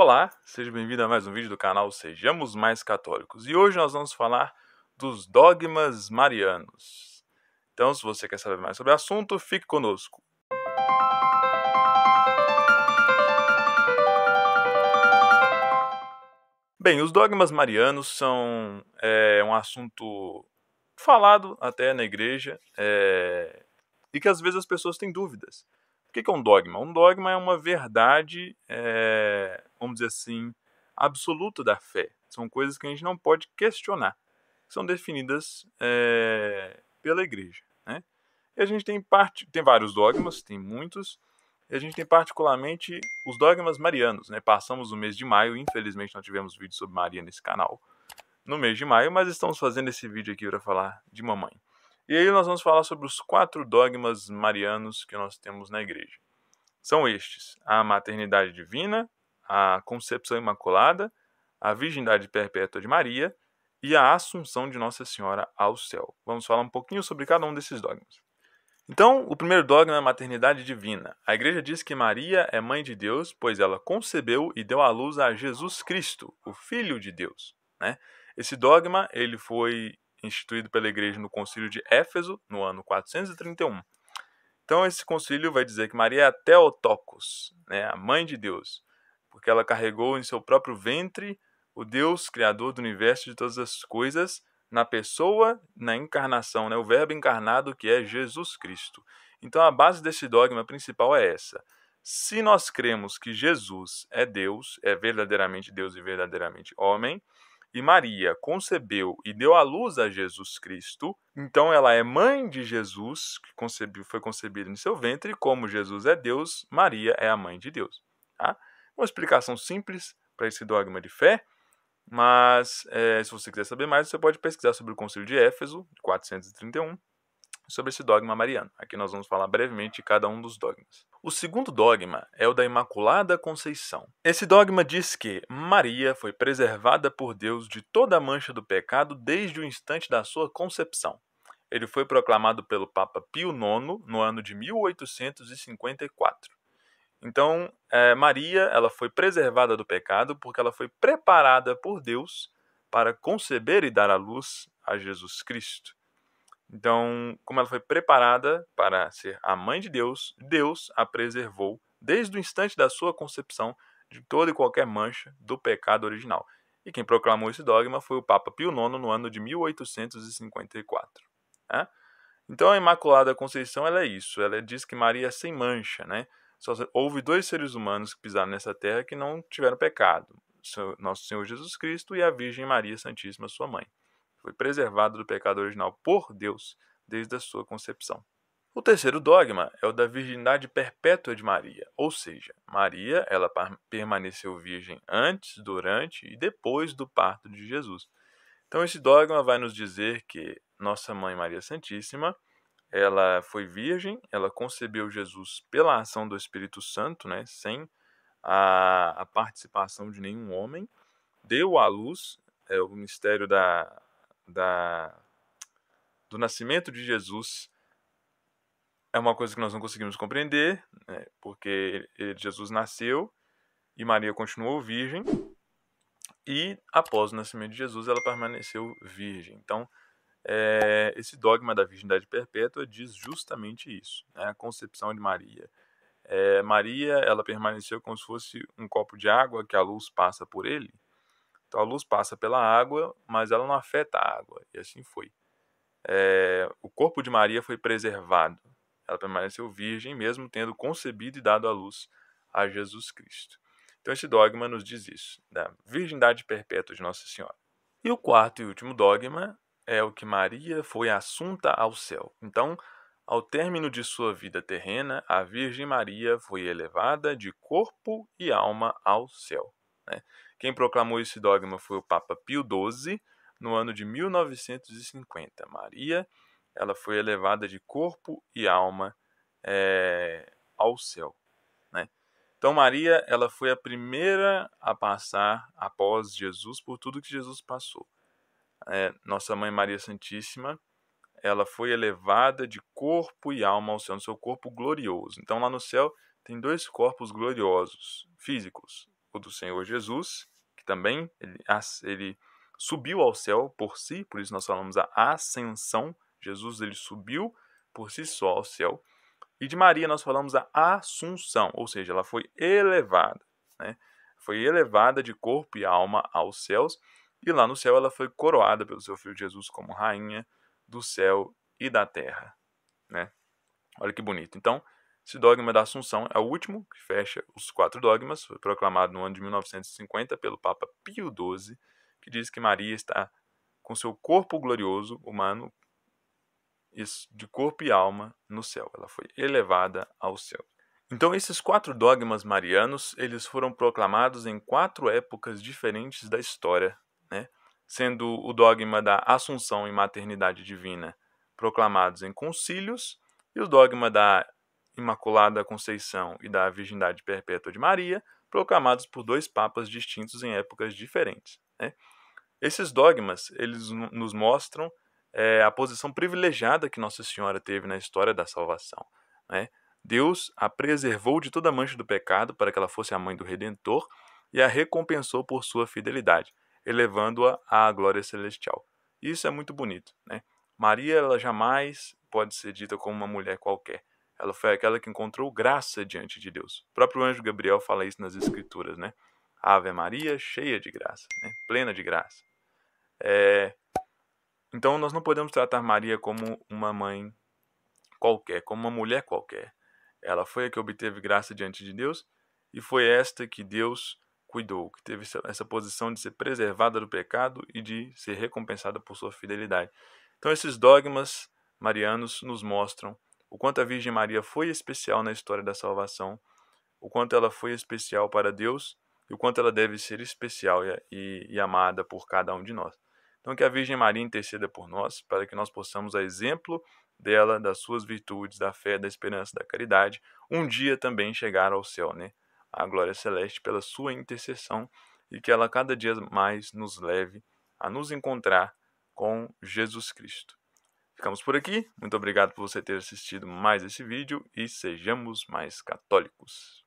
Olá, seja bem-vindo a mais um vídeo do canal Sejamos Mais Católicos. E hoje nós vamos falar dos dogmas marianos. Então, se você quer saber mais sobre o assunto, fique conosco. Bem, os dogmas marianos são um assunto falado até na igreja e que às vezes as pessoas têm dúvidas. O que é um dogma? Um dogma é uma verdade, vamos dizer assim, absoluta da fé. São coisas que a gente não pode questionar. São definidas pela igreja, né? E a gente tem vários dogmas, tem muitos, e a gente tem particularmente os dogmas marianos, né? Passamos o mês de maio, infelizmente não tivemos vídeo sobre Maria nesse canal no mês de maio, mas estamos fazendo esse vídeo aqui para falar de mamãe. E aí nós vamos falar sobre os 4 dogmas marianos que nós temos na igreja. São estes: a maternidade divina, a concepção imaculada, a virgindade perpétua de Maria e a assunção de Nossa Senhora ao céu. Vamos falar um pouquinho sobre cada um desses dogmas. Então, o primeiro dogma é a maternidade divina. A igreja diz que Maria é mãe de Deus, pois ela concebeu e deu à luz a Jesus Cristo, o Filho de Deus, né? Esse dogma ele foi instituído pela igreja no concílio de Éfeso, no ano 431. Então, esse concílio vai dizer que Maria é a Theotokos, né, a mãe de Deus, porque ela carregou em seu próprio ventre o Deus criador do universo de todas as coisas, na pessoa, na encarnação, né, o verbo encarnado que é Jesus Cristo. Então, a base desse dogma principal é essa. Se nós cremos que Jesus é Deus, é verdadeiramente Deus e verdadeiramente homem, e Maria concebeu e deu à luz a Jesus Cristo, então ela é mãe de Jesus, que foi concebida em seu ventre, e como Jesus é Deus, Maria é a mãe de Deus. Tá? Uma explicação simples para esse dogma de fé, mas se você quiser saber mais, você pode pesquisar sobre o Concílio de Éfeso, de 431, sobre esse dogma mariano. Aqui nós vamos falar brevemente de cada um dos dogmas. O segundo dogma é o da Imaculada Conceição. Esse dogma diz que Maria foi preservada por Deus de toda a mancha do pecado desde o instante da sua concepção. Ele foi proclamado pelo Papa Pio IX no ano de 1854. Então, Maria ela foi preservada do pecado porque ela foi preparada por Deus para conceber e dar à luz a Jesus Cristo. Então, como ela foi preparada para ser a mãe de Deus, Deus a preservou desde o instante da sua concepção de toda e qualquer mancha do pecado original. E quem proclamou esse dogma foi o Papa Pio IX no ano de 1854. Né? Então, a Imaculada Conceição ela é isso. Ela diz que Maria é sem mancha. Né? Houve 2 seres humanos que pisaram nessa terra que não tiveram pecado. Nosso Senhor Jesus Cristo e a Virgem Maria Santíssima, sua mãe. Foi preservado do pecado original por Deus desde a sua concepção. O terceiro dogma é o da virgindade perpétua de Maria, ou seja, Maria ela permaneceu virgem antes, durante e depois do parto de Jesus. Então esse dogma vai nos dizer que nossa mãe Maria Santíssima, ela foi virgem, ela concebeu Jesus pela ação do Espírito Santo, né, sem a participação de nenhum homem, deu à luz, o mistério do nascimento de Jesus é uma coisa que nós não conseguimos compreender, né, porque Jesus nasceu e Maria continuou virgem, e após o nascimento de Jesus ela permaneceu virgem. Então, esse dogma da virgindade perpétua diz justamente isso, né, a concepção de Maria. Maria ela permaneceu como se fosse um copo de água que a luz passa por ele. Então a luz passa pela água, mas ela não afeta a água, e assim foi. O corpo de Maria foi preservado. Ela permaneceu virgem, mesmo tendo concebido e dado à luz a Jesus Cristo. Então esse dogma nos diz isso, da virgindade perpétua de Nossa Senhora. E o quarto e último dogma é o que Maria foi assunta ao céu. Então, ao término de sua vida terrena, a Virgem Maria foi elevada de corpo e alma ao céu. Né? Quem proclamou esse dogma foi o Papa Pio XII, no ano de 1950. Maria ela foi elevada de corpo e alma ao céu. Né? Então Maria ela foi a primeira a passar após Jesus por tudo que Jesus passou. Nossa Mãe Maria Santíssima ela foi elevada de corpo e alma ao céu, no seu corpo glorioso. Então lá no céu tem 2 corpos gloriosos, físicos, o do Senhor Jesus, que também ele subiu ao céu por si, por isso nós falamos a ascensão. Jesus ele subiu por si só ao céu. E de Maria nós falamos a assunção, ou seja, ela foi elevada, né? Foi elevada de corpo e alma aos céus, e lá no céu ela foi coroada pelo seu filho Jesus como rainha do céu e da terra, né? Olha que bonito. Então, esse dogma da Assunção é o último que fecha os 4 dogmas. Foi proclamado no ano de 1950 pelo Papa Pio XII, que diz que Maria está com seu corpo glorioso, humano, de corpo e alma, no céu. Ela foi elevada ao céu. Então, esses 4 dogmas marianos, eles foram proclamados em 4 épocas diferentes da história, né? Sendo o dogma da Assunção e Maternidade Divina proclamados em concílios, e o dogma da Imaculada Conceição e da Virgindade Perpétua de Maria, proclamados por 2 papas distintos em épocas diferentes, né? Esses dogmas, eles nos mostram a posição privilegiada que Nossa Senhora teve na história da salvação, né? Deus a preservou de toda mancha do pecado para que ela fosse a mãe do Redentor e a recompensou por sua fidelidade, elevando-a à glória celestial. Isso é muito bonito, né? Maria, ela jamais pode ser dita como uma mulher qualquer. Ela foi aquela que encontrou graça diante de Deus. O próprio anjo Gabriel fala isso nas Escrituras, né? Ave Maria, cheia de graça, né? Plena de graça. Então, nós não podemos tratar Maria como uma mãe qualquer, como uma mulher qualquer. Ela foi a que obteve graça diante de Deus e foi esta que Deus cuidou, que teve essa posição de ser preservada do pecado e de ser recompensada por sua fidelidade. Então, esses dogmas marianos nos mostram o quanto a Virgem Maria foi especial na história da salvação, o quanto ela foi especial para Deus e o quanto ela deve ser especial e amada por cada um de nós. Então, que a Virgem Maria interceda por nós, para que nós possamos, a exemplo dela, das suas virtudes, da fé, da esperança, da caridade, um dia também chegar ao céu, né? A glória celeste pela sua intercessão, e que ela cada dia mais nos leve a nos encontrar com Jesus Cristo. Ficamos por aqui. Muito obrigado por você ter assistido mais esse vídeo e sejamos mais católicos.